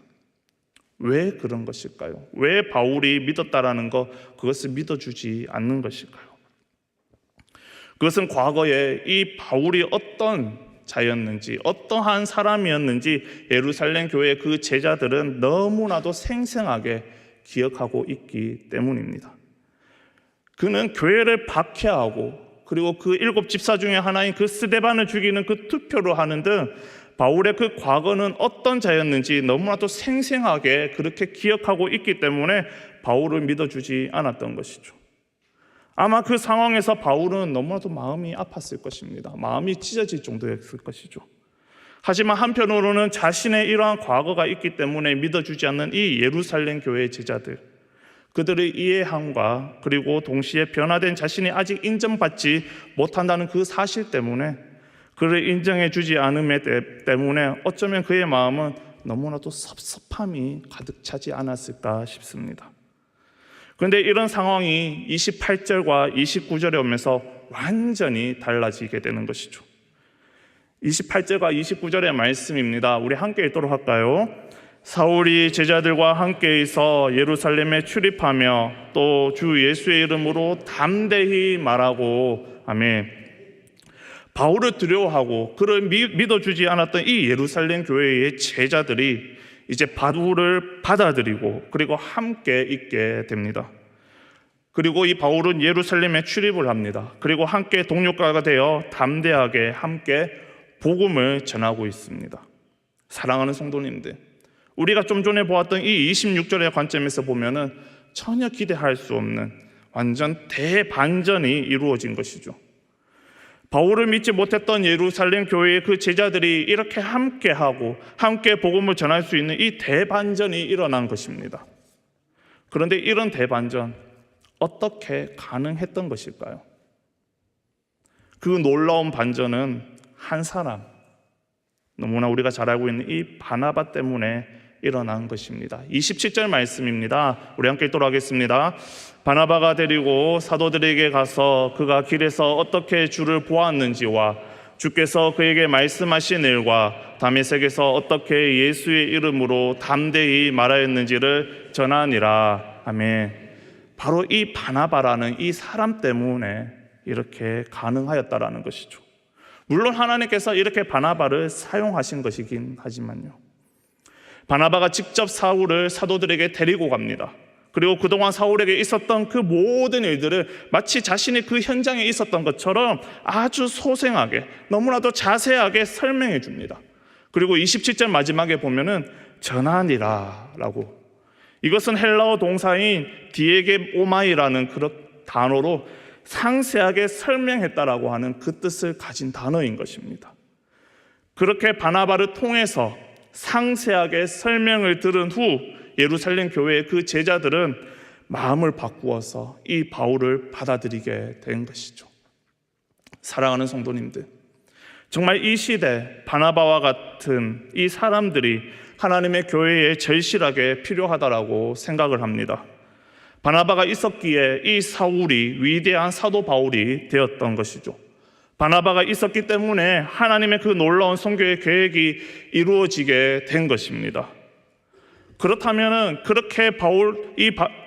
왜 그런 것일까요? 왜 바울이 믿었다라는 것, 그것을 믿어주지 않는 것일까요? 그것은 과거에 이 바울이 어떤 자였는지, 어떠한 사람이었는지 예루살렘 교회의 그 제자들은 너무나도 생생하게 기억하고 있기 때문입니다. 그는 교회를 박해하고 그리고 그 7 집사 중에 하나인 그 스데반을 죽이는 그 투표를 하는 등 바울의 그 과거는 어떤 자였는지 너무나도 생생하게 그렇게 기억하고 있기 때문에 바울을 믿어주지 않았던 것이죠. 아마 그 상황에서 바울은 너무나도 마음이 아팠을 것입니다. 마음이 찢어질 정도였을 것이죠. 하지만 한편으로는 자신의 이러한 과거가 있기 때문에 믿어주지 않는 이 예루살렘 교회의 제자들, 그들의 이해함과 그리고 동시에 변화된 자신이 아직 인정받지 못한다는 그 사실 때문에 그를 인정해 주지 않음에 때문에 어쩌면 그의 마음은 너무나도 섭섭함이 가득 차지 않았을까 싶습니다. 그런데 이런 상황이 28절과 29절에 오면서 완전히 달라지게 되는 것이죠. 28절과 29절의 말씀입니다. 우리 함께 읽도록 할까요? 사울이 제자들과 함께 있어 예루살렘에 출입하며 또 주 예수의 이름으로 담대히 말하고. 아멘. 바울을 두려워하고 그를 믿어주지 않았던 이 예루살렘 교회의 제자들이 이제 바울을 받아들이고 그리고 함께 있게 됩니다. 그리고 이 바울은 예루살렘에 출입을 합니다. 그리고 함께 동력가가 되어 담대하게 함께 복음을 전하고 있습니다. 사랑하는 성도님들, 우리가 좀 전에 보았던 이 26절의 관점에서 보면은 전혀 기대할 수 없는 완전 대반전이 이루어진 것이죠. 바울을 믿지 못했던 예루살렘 교회의 그 제자들이 이렇게 함께하고 함께 복음을 전할 수 있는 이 대반전이 일어난 것입니다. 그런데 이런 대반전 어떻게 가능했던 것일까요? 그 놀라운 반전은 한 사람, 너무나 우리가 잘 알고 있는 이 바나바 때문에 일어난 것입니다. 27절 말씀입니다. 우리 함께 읽도록 하겠습니다. 바나바가 데리고 사도들에게 가서 그가 길에서 어떻게 주를 보았는지와 주께서 그에게 말씀하신 일과 다메섹에서 어떻게 예수의 이름으로 담대히 말하였는지를 전하니라. 아멘. 바로 이 바나바라는 이 사람 때문에 이렇게 가능하였다라는 것이죠. 물론 하나님께서 이렇게 바나바를 사용하신 것이긴 하지만요, 바나바가 직접 사울을 사도들에게 데리고 갑니다. 그리고 그동안 사울에게 있었던 그 모든 일들을 마치 자신이 그 현장에 있었던 것처럼 아주 소생하게, 너무나도 자세하게 설명해 줍니다. 그리고 27절 마지막에 보면은 전하니라 라고, 이것은 헬라어 동사인 디에게 오마이라는 그런 단어로 상세하게 설명했다라고 하는 그 뜻을 가진 단어인 것입니다. 그렇게 바나바를 통해서 상세하게 설명을 들은 후 예루살렘 교회의 그 제자들은 마음을 바꾸어서 이 바울을 받아들이게 된 것이죠. 사랑하는 성도님들, 정말 이 시대 바나바와 같은 이 사람들이 하나님의 교회에 절실하게 필요하다라고 생각을 합니다. 바나바가 있었기에 이 사울이 위대한 사도 바울이 되었던 것이죠. 바나바가 있었기 때문에 하나님의 그 놀라운 선교의 계획이 이루어지게 된 것입니다. 그렇다면 그렇게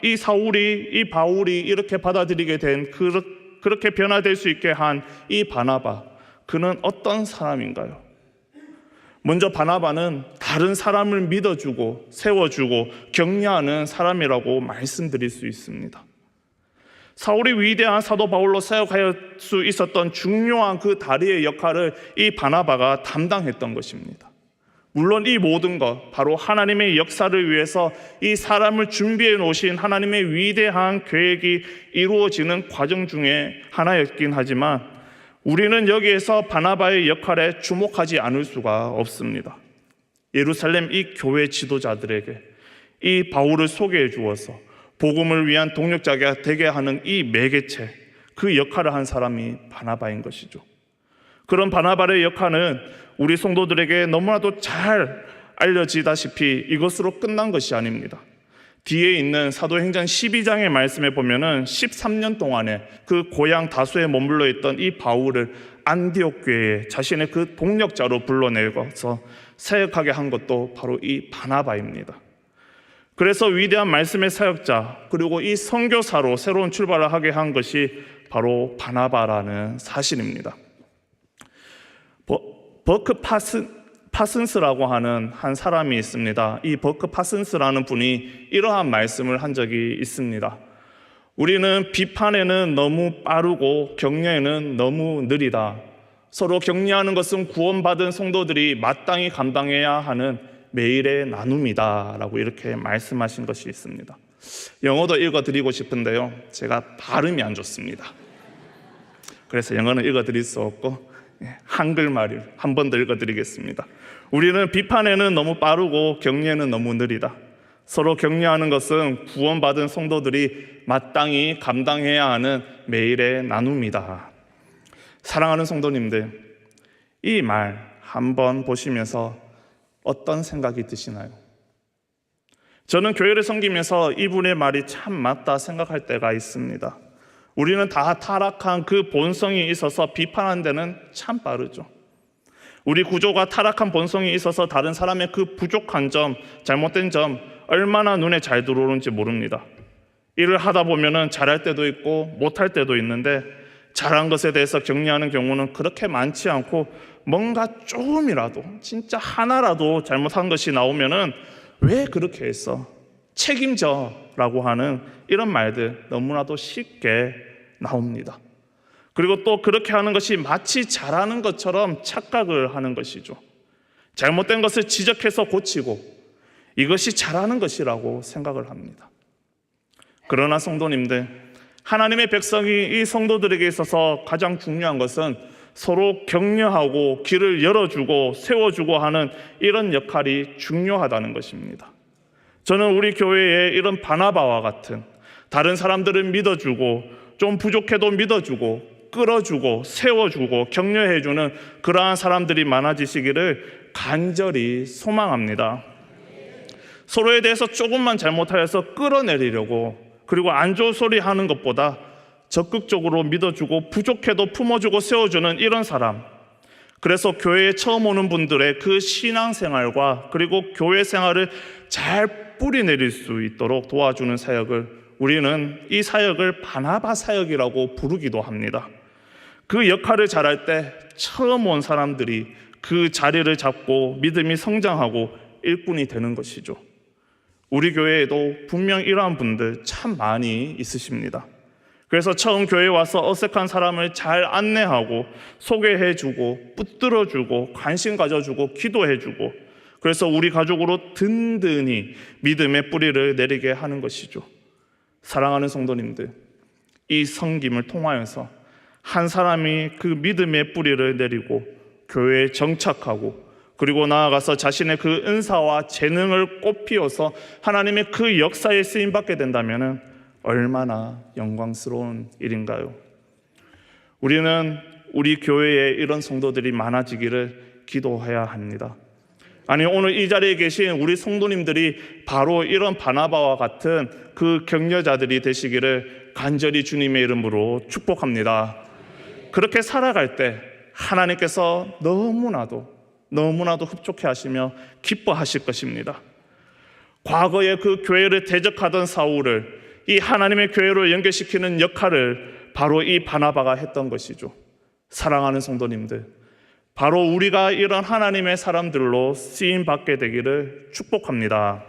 이 사울이 이 바울이 이렇게 받아들이게 된 그렇게 변화될 수 있게 한 이 바나바, 그는 어떤 사람인가요? 먼저 바나바는 다른 사람을 믿어주고 세워주고 격려하는 사람이라고 말씀드릴 수 있습니다. 사울이 위대한 사도 바울로 사역할 수 있었던 중요한 그 다리의 역할을 이 바나바가 담당했던 것입니다. 물론 이 모든 것, 바로 하나님의 역사를 위해서 이 사람을 준비해 놓으신 하나님의 위대한 계획이 이루어지는 과정 중에 하나였긴 하지만 우리는 여기에서 바나바의 역할에 주목하지 않을 수가 없습니다. 예루살렘 이 교회 지도자들에게 이 바울을 소개해 주어서 복음을 위한 동력자가 되게 하는 이 매개체, 그 역할을 한 사람이 바나바인 것이죠. 그런 바나바의 역할은 우리 성도들에게 너무나도 잘 알려지다시피 이것으로 끝난 것이 아닙니다. 뒤에 있는 사도행전 12장의 말씀에 보면은 13년 동안에 그 고향 다소에 머물러 있던 이 바울을 안디옥 교회에 자신의 그 동력자로 불러내서 사역하게 한 것도 바로 이 바나바입니다. 그래서 위대한 말씀의 사역자, 그리고 이 선교사로 새로운 출발을 하게 한 것이 바로 바나바라는 사실입니다. 버크 파슨스라고 하는 한 사람이 있습니다. 이 버크 파슨스라는 분이 이러한 말씀을 한 적이 있습니다. 우리는 비판에는 너무 빠르고 격려에는 너무 느리다. 서로 격려하는 것은 구원받은 성도들이 마땅히 감당해야 하는 매일의 나눔이다 라고 이렇게 말씀하신 것이 있습니다. 영어도 읽어드리고 싶은데요, 제가 발음이 안 좋습니다. 그래서 영어는 읽어드릴 수 없고 한글말을 한 번 더 읽어드리겠습니다. 우리는 비판에는 너무 빠르고 격려에는 너무 느리다. 서로 격려하는 것은 구원받은 성도들이 마땅히 감당해야 하는 매일의 나눔이다. 사랑하는 성도님들, 이 말 한번 보시면서 어떤 생각이 드시나요? 저는 교회를 섬기면서 이분의 말이 참 맞다 생각할 때가 있습니다. 우리는 다 타락한 그 본성이 있어서 비판하는 데는 참 빠르죠. 우리 구조가 타락한 본성이 있어서 다른 사람의 그 부족한 점, 잘못된 점 얼마나 눈에 잘 들어오는지 모릅니다. 일을 하다 보면은 잘할 때도 있고 못할 때도 있는데 잘한 것에 대해서 격려하는 경우는 그렇게 많지 않고 뭔가 조금이라도, 진짜 하나라도 잘못한 것이 나오면은 왜 그렇게 했어? 책임져 라고 하는 이런 말들 너무나도 쉽게 나옵니다. 그리고 또 그렇게 하는 것이 마치 잘하는 것처럼 착각을 하는 것이죠. 잘못된 것을 지적해서 고치고 이것이 잘하는 것이라고 생각을 합니다. 그러나 성도님들, 하나님의 백성이 이 성도들에게 있어서 가장 중요한 것은 서로 격려하고 길을 열어주고 세워주고 하는 이런 역할이 중요하다는 것입니다. 저는 우리 교회에 이런 바나바와 같은 다른 사람들을 믿어주고 좀 부족해도 믿어주고 끌어주고 세워주고 격려해주는 그러한 사람들이 많아지시기를 간절히 소망합니다. 서로에 대해서 조금만 잘못하여서 끌어내리려고, 그리고 안 좋은 소리 하는 것보다 적극적으로 믿어주고 부족해도 품어주고 세워주는 이런 사람, 그래서 교회에 처음 오는 분들의 그 신앙생활과 그리고 교회 생활을 잘 뿌리내릴 수 있도록 도와주는 사역을, 우리는 이 사역을 바나바 사역이라고 부르기도 합니다. 그 역할을 잘할 때 처음 온 사람들이 그 자리를 잡고 믿음이 성장하고 일꾼이 되는 것이죠. 우리 교회에도 분명 이러한 분들 참 많이 있으십니다. 그래서 처음 교회에 와서 어색한 사람을 잘 안내하고 소개해주고 붙들어주고 관심 가져주고 기도해주고, 그래서 우리 가족으로 든든히 믿음의 뿌리를 내리게 하는 것이죠. 사랑하는 성도님들, 이 섬김을 통하여서 한 사람이 그 믿음의 뿌리를 내리고 교회에 정착하고 그리고 나아가서 자신의 그 은사와 재능을 꽃피워서 하나님의 그 역사에 쓰임받게 된다면 얼마나 영광스러운 일인가요? 우리는 우리 교회에 이런 성도들이 많아지기를 기도해야 합니다. 아니, 오늘 이 자리에 계신 우리 성도님들이 바로 이런 바나바와 같은 그 격려자들이 되시기를 간절히 주님의 이름으로 축복합니다. 그렇게 살아갈 때 하나님께서 너무나도 흡족해 하시며 기뻐하실 것입니다. 과거에 그 교회를 대적하던 사울을 이 하나님의 교회로 연결시키는 역할을 바로 이 바나바가 했던 것이죠. 사랑하는 성도님들, 바로 우리가 이런 하나님의 사람들로 쓰임받게 되기를 축복합니다.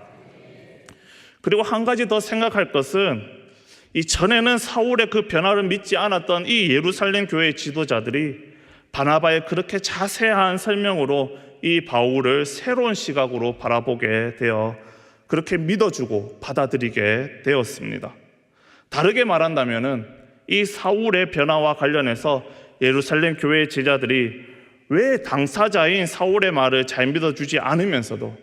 그리고 한 가지 더 생각할 것은 이전에는 사울의 그 변화를 믿지 않았던 이 예루살렘 교회의 지도자들이 바나바의 그렇게 자세한 설명으로 이 바울을 새로운 시각으로 바라보게 되어 그렇게 믿어주고 받아들이게 되었습니다. 다르게 말한다면 이 사울의 변화와 관련해서 예루살렘 교회의 제자들이 왜 당사자인 사울의 말을 잘 믿어주지 않으면서도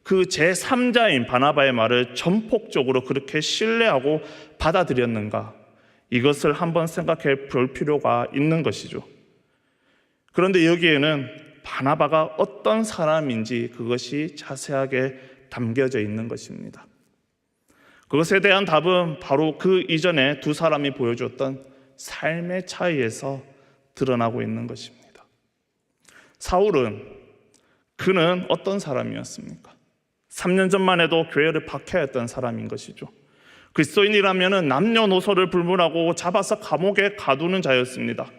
그 제3자인 바나바의 말을 전폭적으로 그렇게 신뢰하고 받아들였는가, 이것을 한번 생각해 볼 필요가 있는 것이죠. 그런데 여기에는 바나바가 어떤 사람인지 그것이 자세하게 담겨져 있는 것입니다. 그것에 대한 답은 바로 그 이전에 두 사람이 보여줬던 삶의 차이에서 드러나고 있는 것입니다. 사울은 그는 어떤 사람이었습니까? 3년 전만 해도 교회를 박해했던 사람인 것이죠. 그리스도인이라면 남녀노소를 불문하고 잡아서 감옥에 가두는 자였습니다.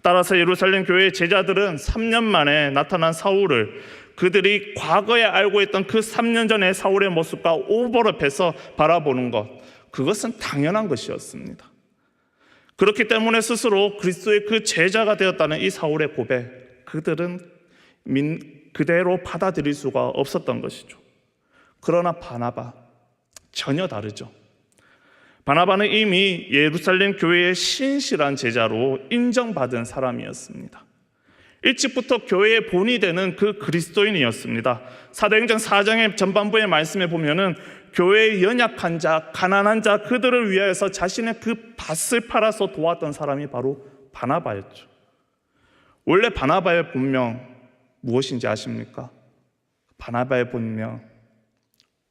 따라서 예루살렘 교회의 제자들은 3년 만에 나타난 사울을 그들이 과거에 알고 있던 그 3년 전의 사울의 모습과 오버랩해서 바라보는 것, 그것은 당연한 것이었습니다. 그렇기 때문에 스스로 그리스도의 그 제자가 되었다는 이 사울의 고백, 그들은 그대로 받아들일 수가 없었던 것이죠. 그러나 바나바 전혀 다르죠. 바나바는 이미 예루살렘 교회의 신실한 제자로 인정받은 사람이었습니다. 일찍부터 교회의 본이 되는 그 그리스도인이었습니다. 사도행전 4장의 전반부의 말씀에 보면은 교회의 연약한 자, 가난한 자, 그들을 위하여서 자신의 그 밭을 팔아서 도왔던 사람이 바로 바나바였죠. 원래 바나바의 본명 무엇인지 아십니까? 바나바의 본명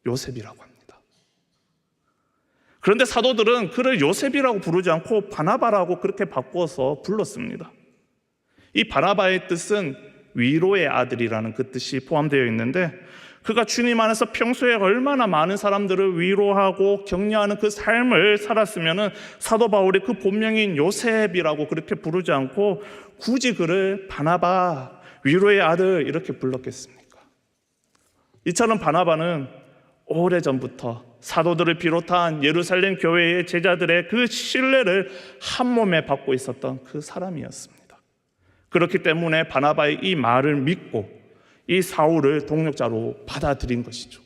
요셉이라고 합니다. 그런데 사도들은 그를 요셉이라고 부르지 않고 바나바라고 그렇게 바꾸어서 불렀습니다. 이 바나바의 뜻은 위로의 아들이라는 그 뜻이 포함되어 있는데, 그가 주님 안에서 평소에 얼마나 많은 사람들을 위로하고 격려하는 그 삶을 살았으면 사도 바울이 그 본명인 요셉이라고 그렇게 부르지 않고 굳이 그를 바나바, 위로의 아들 이렇게 불렀겠습니까? 이처럼 바나바는 오래전부터 사도들을 비롯한 예루살렘 교회의 제자들의 그 신뢰를 한 몸에 받고 있었던 그 사람이었습니다. 그렇기 때문에 바나바의 이 말을 믿고 이 사울을 동역자로 받아들인 것이죠.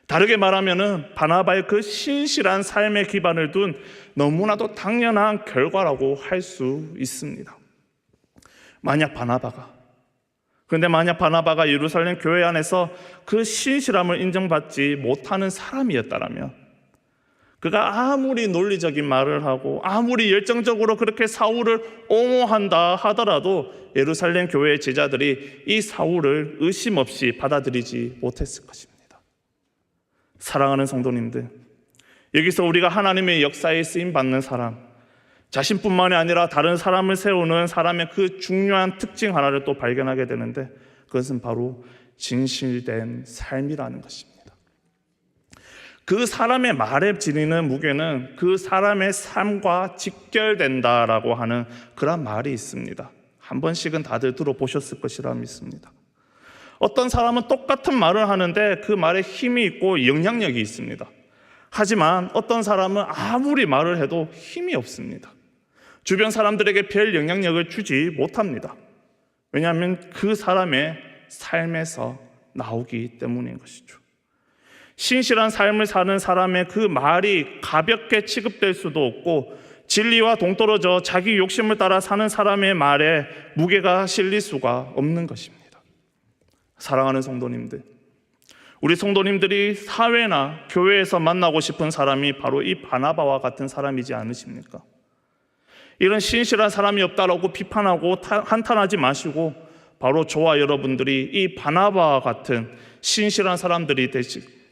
다르게 말하면 바나바의 그 신실한 삶의 기반을 둔 너무나도 당연한 결과라고 할 수 있습니다. 만약 바나바가 예루살렘 교회 안에서 그 신실함을 인정받지 못하는 사람이었다면, 그가 아무리 논리적인 말을 하고 아무리 열정적으로 그렇게 사울을 옹호한다 하더라도 예루살렘 교회의 제자들이 이 사울을 의심 없이 받아들이지 못했을 것입니다. 사랑하는 성도님들, 여기서 우리가 하나님의 역사에 쓰임받는 사람, 자신뿐만이 아니라 다른 사람을 세우는 사람의 그 중요한 특징 하나를 또 발견하게 되는데, 그것은 바로 진실된 삶이라는 것입니다. 그 사람의 말에 지니는 무게는 그 사람의 삶과 직결된다라고 하는 그런 말이 있습니다. 한 번씩은 다들 들어보셨을 것이라 믿습니다. 어떤 사람은 똑같은 말을 하는데 그 말에 힘이 있고 영향력이 있습니다. 하지만 어떤 사람은 아무리 말을 해도 힘이 없습니다. 주변 사람들에게 별 영향력을 주지 못합니다. 왜냐하면 그 사람의 삶에서 나오기 때문인 것이죠. 신실한 삶을 사는 사람의 그 말이 가볍게 취급될 수도 없고, 진리와 동떨어져 자기 욕심을 따라 사는 사람의 말에 무게가 실릴 수가 없는 것입니다. 사랑하는 성도님들, 우리 성도님들이 사회나 교회에서 만나고 싶은 사람이 바로 이 바나바와 같은 사람이지 않으십니까? 이런 신실한 사람이 없다라고 비판하고 한탄하지 마시고 바로 저와 여러분들이 이 바나바와 같은 신실한 사람들이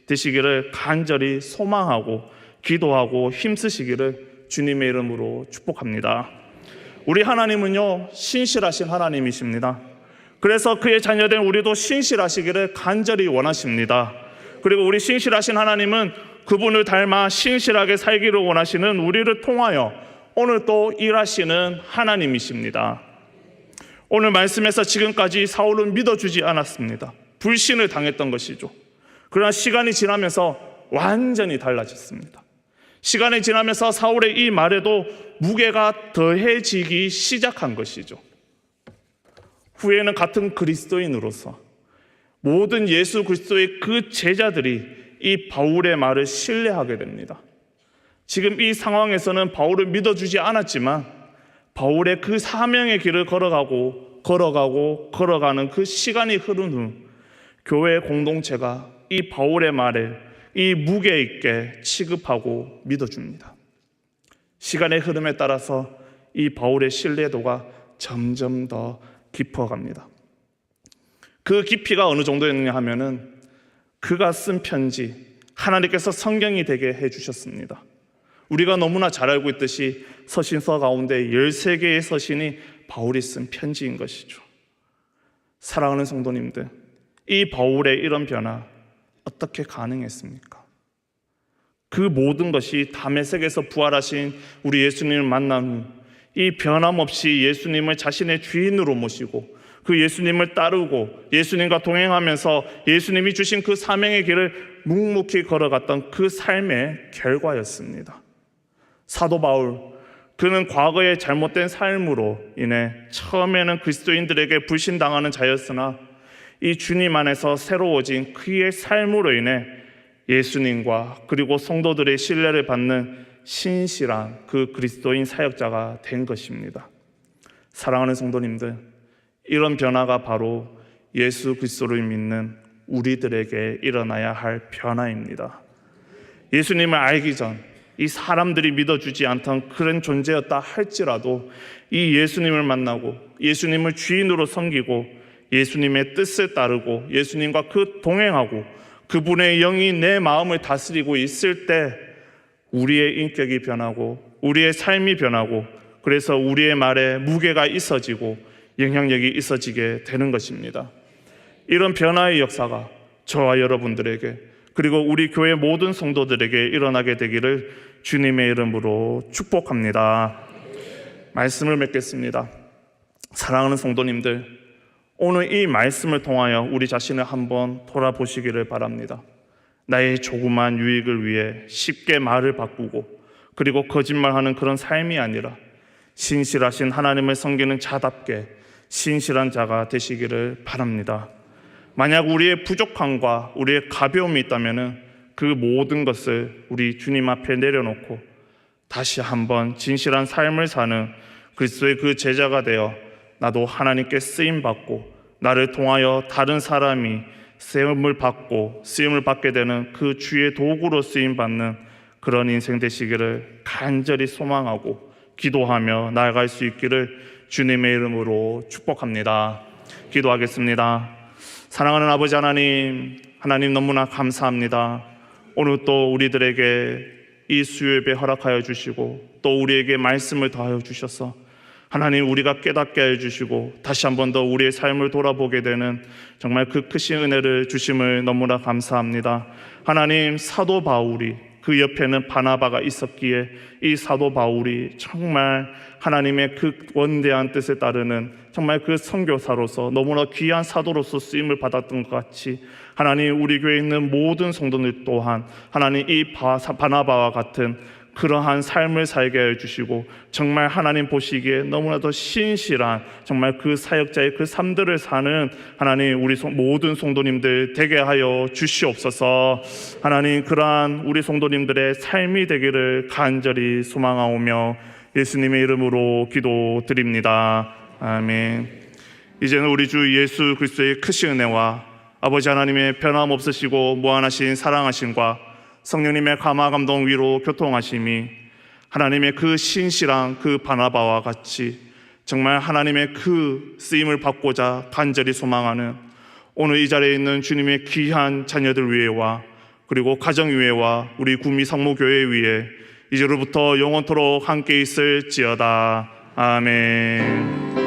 되시기를 간절히 소망하고 기도하고 힘쓰시기를 주님의 이름으로 축복합니다. 우리 하나님은요, 신실하신 하나님이십니다. 그래서 그의 자녀된 우리도 신실하시기를 간절히 원하십니다. 그리고 우리 신실하신 하나님은 그분을 닮아 신실하게 살기를 원하시는 우리를 통하여 오늘 또 일하시는 하나님이십니다. 오늘 말씀에서 지금까지 사울은 믿어주지 않았습니다. 불신을 당했던 것이죠. 그러나 시간이 지나면서 완전히 달라졌습니다. 시간이 지나면서 사울의 이 말에도 무게가 더해지기 시작한 것이죠. 후에는 같은 그리스도인으로서 모든 예수 그리스도의 그 제자들이 이 바울의 말을 신뢰하게 됩니다. 지금 이 상황에서는 바울을 믿어주지 않았지만 바울의 그 사명의 길을 걸어가는 그 시간이 흐른 후 교회 공동체가 이 바울의 말을 이 무게 있게 취급하고 믿어줍니다. 시간의 흐름에 따라서 이 바울의 신뢰도가 점점 더 깊어갑니다. 그 깊이가 어느 정도였냐 하면은 그가 쓴 편지, 하나님께서 성경이 되게 해주셨습니다. 우리가 너무나 잘 알고 있듯이 서신서 가운데 13개의 서신이 바울이 쓴 편지인 것이죠. 사랑하는 성도님들, 이 바울의 이런 변화 어떻게 가능했습니까? 그 모든 것이 다메섹에서 부활하신 우리 예수님을 만난 후 이 변함없이 예수님을 자신의 주인으로 모시고 그 예수님을 따르고 예수님과 동행하면서 예수님이 주신 그 사명의 길을 묵묵히 걸어갔던 그 삶의 결과였습니다. 사도 바울, 그는 과거의 잘못된 삶으로 인해 처음에는 그리스도인들에게 불신당하는 자였으나 이 주님 안에서 새로워진 그의 삶으로 인해 예수님과 그리고 성도들의 신뢰를 받는 신실한 그 그리스도인 사역자가 된 것입니다. 사랑하는 성도님들, 이런 변화가 바로 예수 그리스도를 믿는 우리들에게 일어나야 할 변화입니다. 예수님을 알기 전 이 사람들이 믿어주지 않던 그런 존재였다 할지라도 이 예수님을 만나고 예수님을 주인으로 섬기고 예수님의 뜻을 따르고 예수님과 동행하고 그분의 영이 내 마음을 다스리고 있을 때 우리의 인격이 변하고 우리의 삶이 변하고 그래서 우리의 말에 무게가 있어지고 영향력이 있어지게 되는 것입니다. 이런 변화의 역사가 저와 여러분들에게 그리고 우리 교회 모든 성도들에게 일어나게 되기를 주님의 이름으로 축복합니다. 말씀을 맺겠습니다. 사랑하는 성도님들, 오늘 이 말씀을 통하여 우리 자신을 한번 돌아보시기를 바랍니다. 나의 조그만 유익을 위해 쉽게 말을 바꾸고 그리고 거짓말하는 그런 삶이 아니라 신실하신 하나님을 섬기는 자답게 신실한 자가 되시기를 바랍니다. 만약 우리의 부족함과 우리의 가벼움이 있다면 그 모든 것을 우리 주님 앞에 내려놓고 다시 한번 진실한 삶을 사는 그리스도의 그 제자가 되어 나도 하나님께 쓰임받고 나를 통하여 다른 사람이 쓰임을 받게 되는 그 주의 도구로 쓰임받는 그런 인생 되시기를 간절히 소망하고 기도하며 나아갈 수 있기를 주님의 이름으로 축복합니다. 기도하겠습니다. 사랑하는 아버지 하나님, 하나님 너무나 감사합니다. 오늘 또 우리들에게 이 수요예배 허락하여 주시고 또 우리에게 말씀을 더하여 주셔서 하나님 우리가 깨닫게 해주시고 다시 한 번 더 우리의 삶을 돌아보게 되는 정말 그 크신 은혜를 주심을 너무나 감사합니다. 하나님, 사도 바울이 그 옆에는 바나바가 있었기에 이 사도 바울이 정말 하나님의 그 원대한 뜻에 따르는 정말 그 선교사로서 너무나 귀한 사도로서 쓰임을 받았던 것 같이 하나님 우리 교회에 있는 모든 성도들 또한 하나님 이 바나바와 같은 그러한 삶을 살게 해주시고 정말 하나님 보시기에 너무나도 신실한 정말 그 사역자의 그 삶들을 사는 하나님 우리 모든 성도님들 되게 하여 주시옵소서. 하나님 그러한 우리 성도님들의 삶이 되기를 간절히 소망하오며 예수님의 이름으로 기도드립니다. 아멘. 이제는 우리 주 예수 그리스도의 크신 은혜와 아버지 하나님의 변함없으시고 무한하신 사랑하심과 성령님의 감화 감동 위로 교통하심이 하나님의 그 신실한 그 바나바와 같이 정말 하나님의 그 쓰임을 받고자 간절히 소망하는 오늘 이 자리에 있는 주님의 귀한 자녀들 위에와 그리고 가정 위에와 우리 구미 성모교회 위에 이제로부터 영원토록 함께 있을지어다. 아멘.